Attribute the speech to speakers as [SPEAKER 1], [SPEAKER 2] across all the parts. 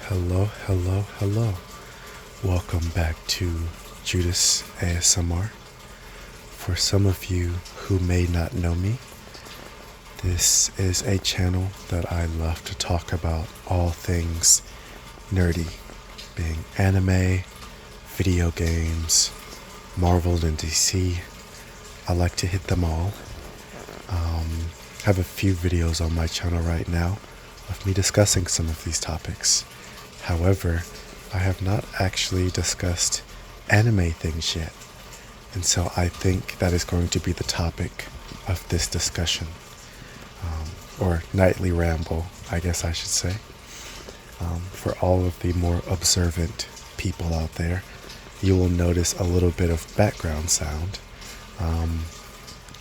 [SPEAKER 1] Hello, hello, hello. Welcome back to Judas ASMR. For some of you who may not know me, this is a channel that I love to talk about all things nerdy, being anime, video games, Marvel and DC. I like to hit them all. I have a few videos on my channel right now of me discussing some of these topics. However, I have not actually discussed anime things yet, and so I think that is going to be the topic of this discussion, or nightly ramble, I guess I should say. For all of the more observant people out there, you will notice a little bit of background sound.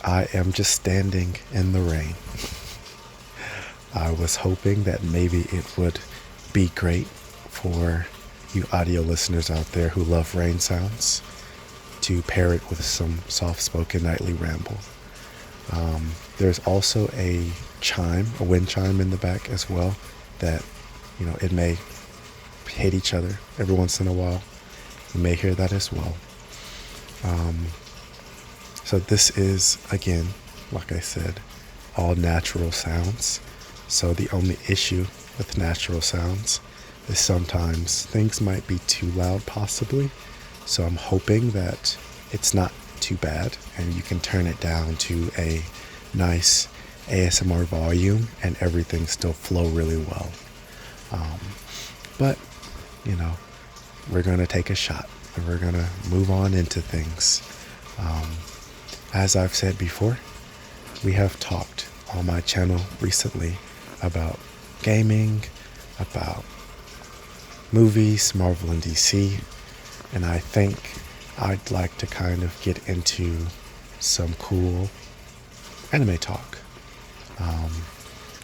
[SPEAKER 1] I am just standing in the rain. I was hoping that maybe it would be great for you audio listeners out there who love rain sounds to pair it with some soft-spoken nightly ramble. There's also a wind chime in the back as well that, it may hit each other every once in a while. You may hear that as well. So this is, again, like I said, all natural sounds. So the only issue with natural sounds is sometimes things might be too loud possibly. So I'm hoping that it's not too bad and you can turn it down to a nice ASMR volume and everything still flow really well. But, we're going to take a shot and we're going to move on into things. As I've said before, we have talked on my channel recently about gaming, about movies, Marvel and DC, and I think I'd like to kind of get into some cool anime talk.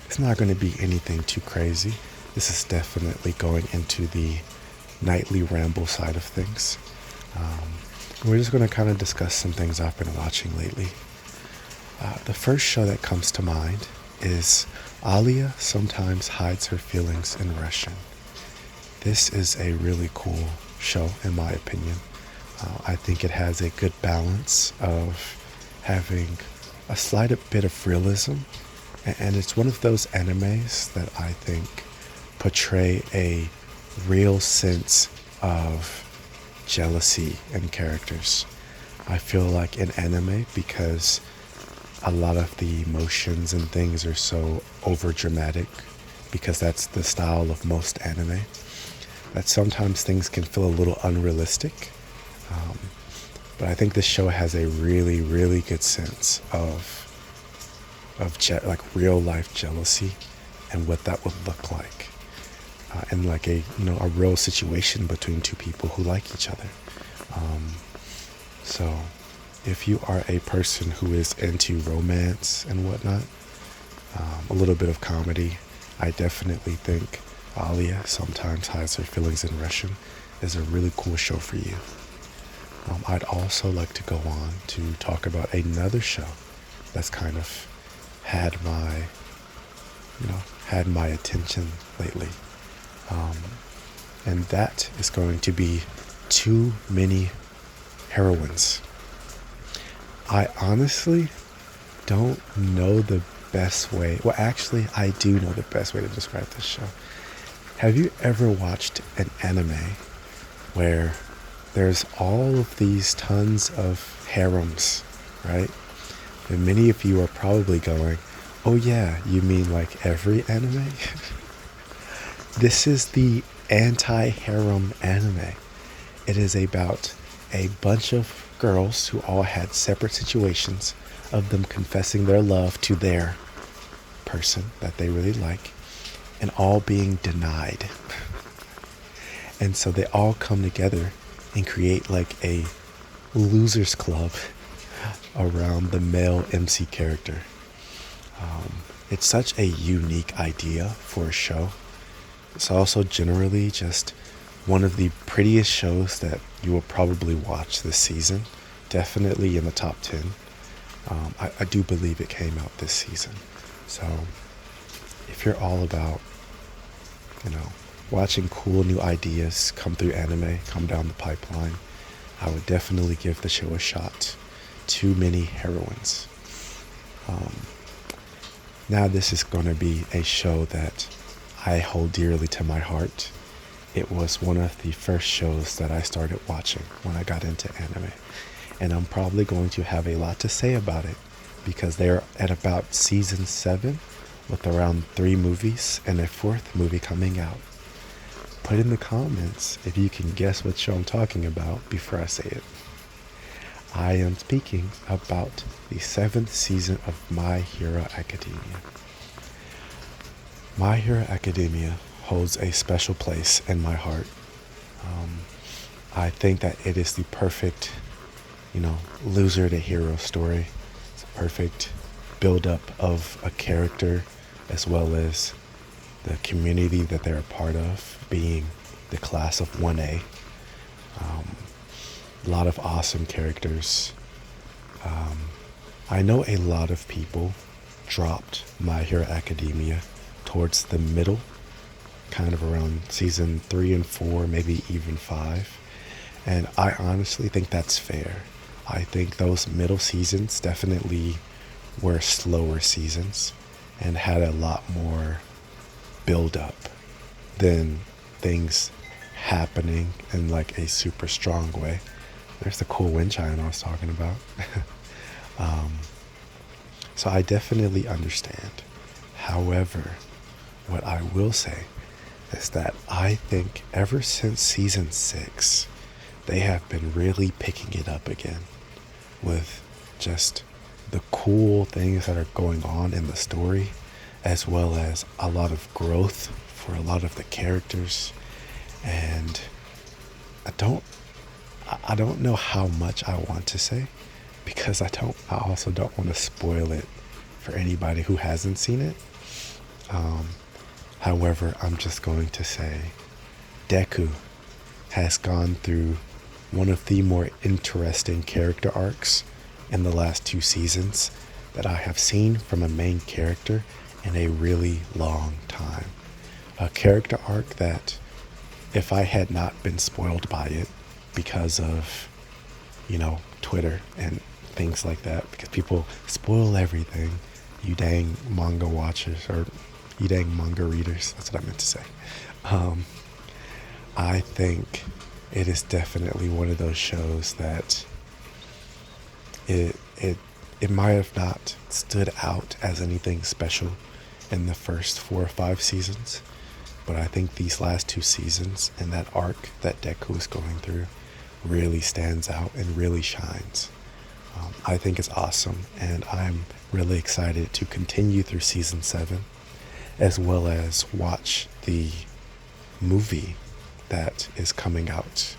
[SPEAKER 1] It's not going to be anything too crazy. This is definitely going into the nightly ramble side of things. We're just going to kind of discuss some things I've been watching lately. The first show that comes to mind is Alia Sometimes Hides Her Feelings in Russian. This is a really cool show in my opinion. I think it has a good balance of having a slight bit of realism, and it's one of those animes that I think portray a real sense of jealousy in characters. I feel like in anime, because a lot of the emotions and things are so over dramatic, because that's the style of most anime, that sometimes things can feel a little unrealistic. But I think this show has a really, really good sense of real life jealousy and what that would look like. And like a real situation between two people who like each other. So if you are a person who is into romance and whatnot, a little bit of comedy, I definitely think Alia Sometimes Hides Her Feelings in Russian is a really cool show for you. I'd also like to go on to talk about another show that's kind of had my attention lately. And that is going to be Too Many Heroines. I honestly don't know the best way. Well, actually, I do know the best way to describe this show. Have you ever watched an anime where there's all of these tons of harems, right? And many of you are probably going, oh yeah, you mean like every anime? This is the anti-harem anime. It is about a bunch of girls who all had separate situations of them confessing their love to their person that they really like and all being denied. And so they all come together and create like a losers club around the male MC character. It's such a unique idea for a show. It's also generally just one of the prettiest shows that you will probably watch this season. Definitely in the top 10. I do believe it came out this season. So if you're all about, watching cool new ideas come through anime, come down the pipeline, I would definitely give the show a shot. Too many heroines. Um, Now, this is going to be a show that I hold dearly to my heart. It was one of the first shows that I started watching when I got into anime. And I'm probably going to have a lot to say about it because they're at about season 7 with around 3 movies and a 4th movie coming out. Put in the comments if you can guess what show I'm talking about before I say it. I am speaking about the 7th season of My Hero Academia. My Hero Academia holds a special place in my heart. I think that it is the perfect, loser to hero story. It's a perfect build-up of a character as well as the community that they're a part of, being the class of 1A. A lot of awesome characters. I know a lot of people dropped My Hero Academia towards the middle, kind of around season 3 and 4, maybe even 5. And I honestly think that's fair. I think those middle seasons definitely were slower seasons and had a lot more build up than things happening in like a super strong way. There's the cool wind chime I was talking about. So I definitely understand. However, what I will say is that I think ever since season 6, they have been really picking it up again with just the cool things that are going on in the story, as well as a lot of growth for a lot of the characters. And I don't know how much I want to say because I also don't want to spoil it for anybody who hasn't seen it. However, I'm just going to say Deku has gone through one of the more interesting character arcs in the last 2 seasons that I have seen from a main character in a really long time. A character arc that, if I had not been spoiled by it because of, Twitter and things like that, because people spoil everything, you dang manga watchers, or you dang manga readers, that's what I meant to say. I think it is definitely one of those shows that it might have not stood out as anything special in the first 4 or 5 seasons, but I think these last 2 seasons and that arc that Deku is going through really stands out and really shines. I think it's awesome, and I'm really excited to continue through season 7, as well as watch the movie that is coming out.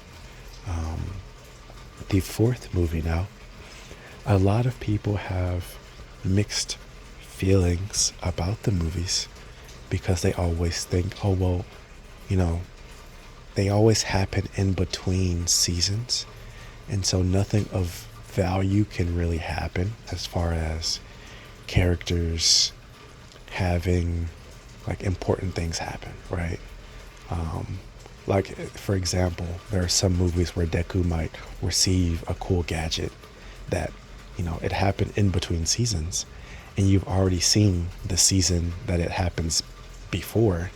[SPEAKER 1] The 4th movie now. A lot of people have mixed feelings about the movies because they always think, oh, well, they always happen in between seasons. And so nothing of value can really happen as far as characters having like important things happen, right? Like, for example, there are some movies where Deku might receive a cool gadget that, it happened in between seasons, and you've already seen the season that it happens before,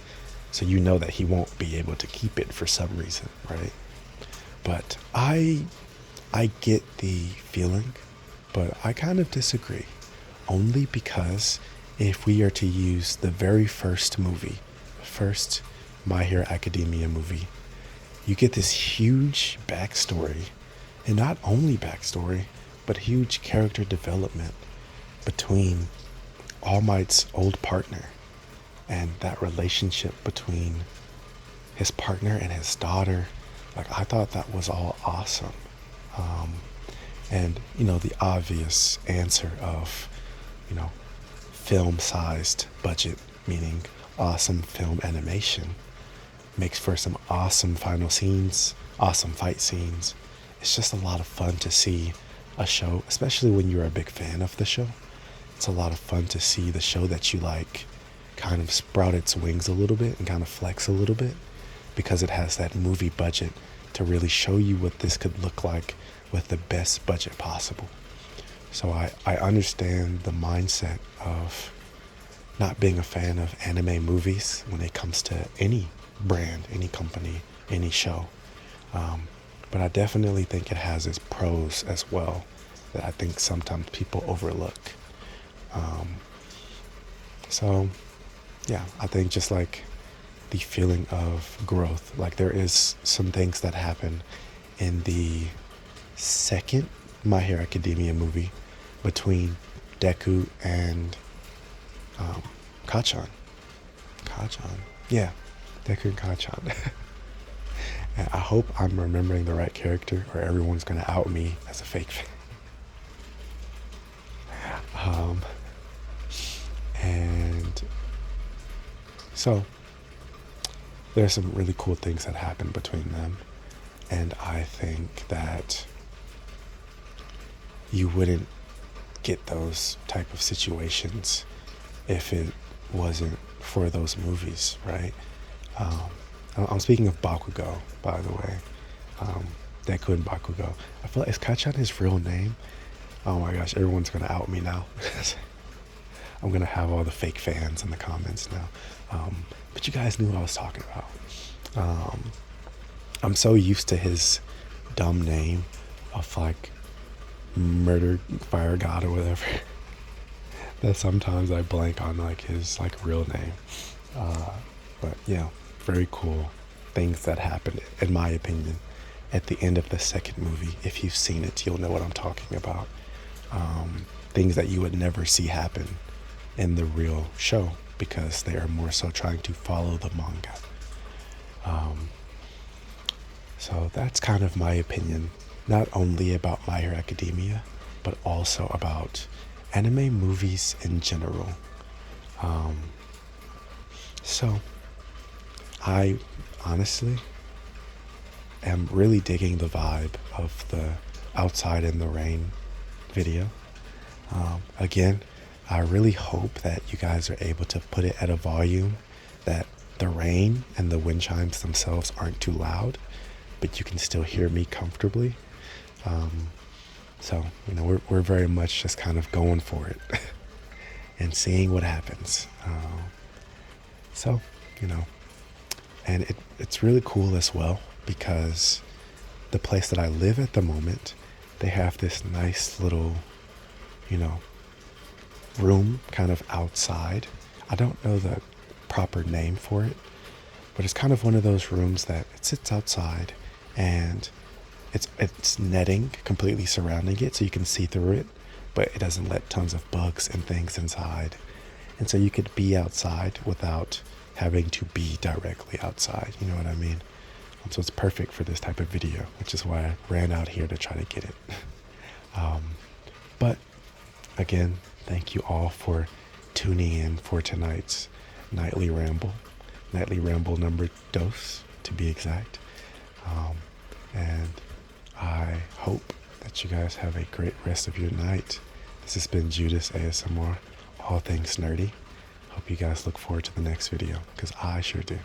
[SPEAKER 1] so you know that he won't be able to keep it for some reason, right? But I get the feeling, but I kind of disagree, only because if we are to use the very first movie, first My Hero Academia movie, you get this huge backstory, and not only backstory, but huge character development between All Might's old partner and that relationship between his partner and his daughter. Like, I thought that was all awesome. And, the obvious answer of, film-sized budget, meaning awesome film animation, makes for some awesome final scenes, awesome fight scenes. It's just a lot of fun to see a show, especially when you're a big fan of the show. It's a lot of fun to see the show that you like kind of sprout its wings a little bit and kind of flex a little bit. because it has that movie budget to really show you what this could look like with the best budget possible. So I understand the mindset of not being a fan of anime movies when it comes to any brand, any company, any show. But I definitely think it has its pros as well that I think sometimes people overlook. So yeah, I think just like the feeling of growth, like there is some things that happen in the second My Hero Academia movie between Deku and Kachan. Kachan? Yeah, Deku and Kachan. And I hope I'm remembering the right character or everyone's going to out me as a fake fan. And so there's some really cool things that happen between them. And I think that you wouldn't get those type of situations if it wasn't for those movies, right? I'm speaking of Bakugo, by the way. Deku and Bakugo. I feel like, is Kachan his real name? Oh my gosh, everyone's gonna out me now. I'm gonna have all the fake fans in the comments now. But you guys knew what I was talking about. I'm so used to his dumb name of like Murder Fire God or whatever that sometimes I blank on like his like real name. But yeah, very cool things that happened, in my opinion, at the end of the second movie. If you've seen it, you'll know what I'm talking about. Things that you would never see happen in the real show because they are more so trying to follow the manga. So that's kind of my opinion, not only about My Hero Academia, but also about anime movies in general. So I honestly am really digging the vibe of the Outside in the Rain video. Again, I really hope that you guys are able to put it at a volume that the rain and the wind chimes themselves aren't too loud, but you can still hear me comfortably. So, we're very much just kind of going for it and seeing what happens. So, and it's really cool as well because the place that I live at the moment, they have this nice little, room kind of outside. I don't know the proper name for it, but it's kind of one of those rooms that it sits outside and it's netting completely surrounding it so you can see through it, but it doesn't let tons of bugs and things inside. And so you could be outside without having to be directly outside, you know what I mean? So it's perfect for this type of video, which is why I ran out here to try to get it. But again, thank you all for tuning in for tonight's nightly ramble number dos, to be exact. And I hope that you guys have a great rest of your night. This has been Judas ASMR, all things nerdy. Hope you guys look forward to the next video, because I sure do.